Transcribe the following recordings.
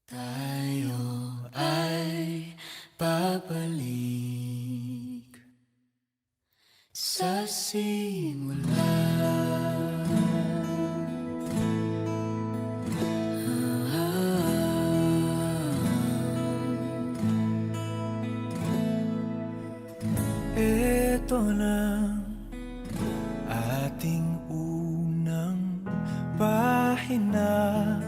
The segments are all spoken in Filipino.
Tayo ay babalik sa simula. Ito na ating unang pahina,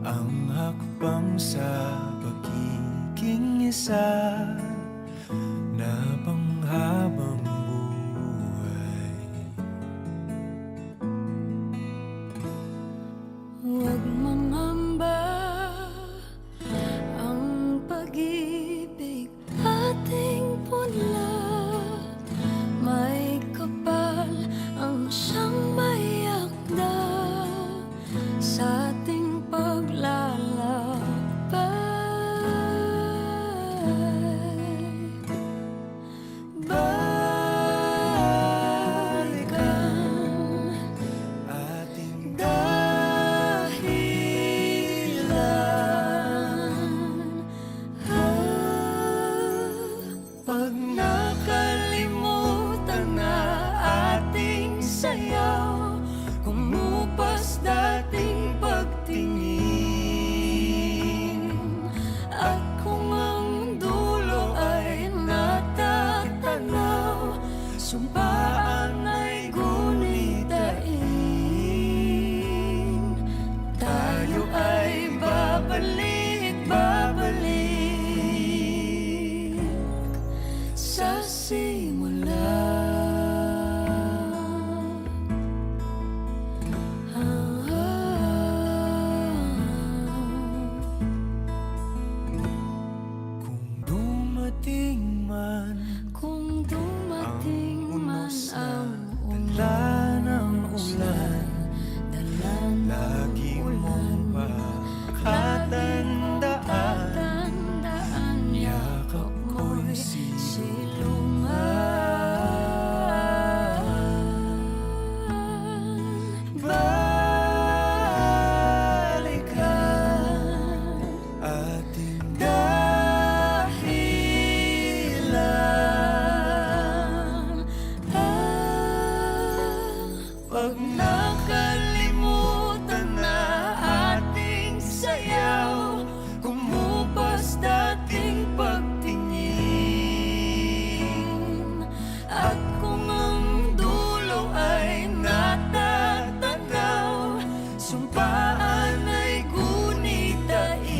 ang hakbang sa pagiging isa na panghabang buhay. Huwag mangamba, ang pag-ibig ating pula. May kapal ang siyang mayakda sa ating paglalakbay. Balikan ating dahilan. Pag nakalimutan na ating sayaw, kumupas dating pagtingin. At kung ang dulo ay natatanaw, sumpaan ay gunitain. Tayo ay babalik, babalik sa simula. Kung dumating man ang ulan, dala ng ulan, katandaan, yakap mo'y silungan. Balikan ating pag nakalimutan na ating sayaw, kumupas dating pagtingin. At kung ang dulo ay natatanaw, sumpaan ay gunitain.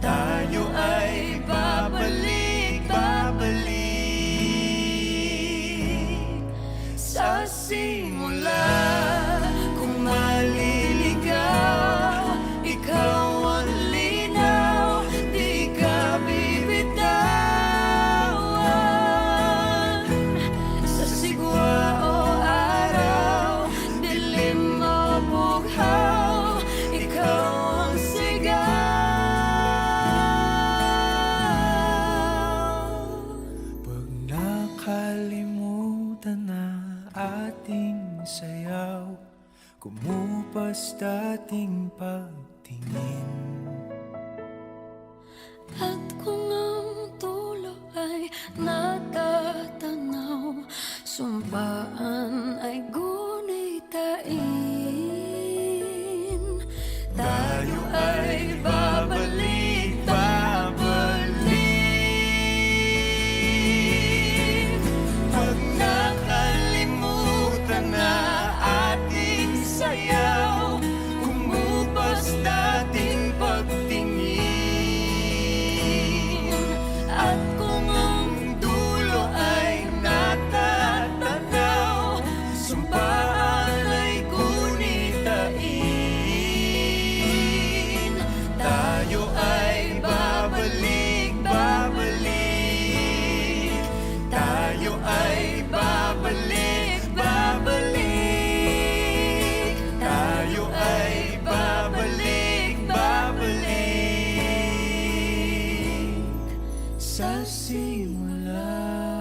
Tayo ay babalik, babalik sa simula. Kung maliligaw, ikaw ang linaw, di ka bibitawan. Sa sigwa o araw, dilim o bughaw, ikaw ang sigaw. Pag nakalimutan na ating sayaw, kumupas dating pagtingin. At kung ang dulo ay natatanaw, sumpaan ay gunitain. Tayo ay babalik, babalik. Pag nakalimutan na ating sayaw, kumupas dating pagtingin. At kung ang dulo ay natatanaw, sumpaan ay gunitain. Tayo ay babalik, babalik. Tayo ay babalik, babalik. Tayo ay babalik, babalik sa simula.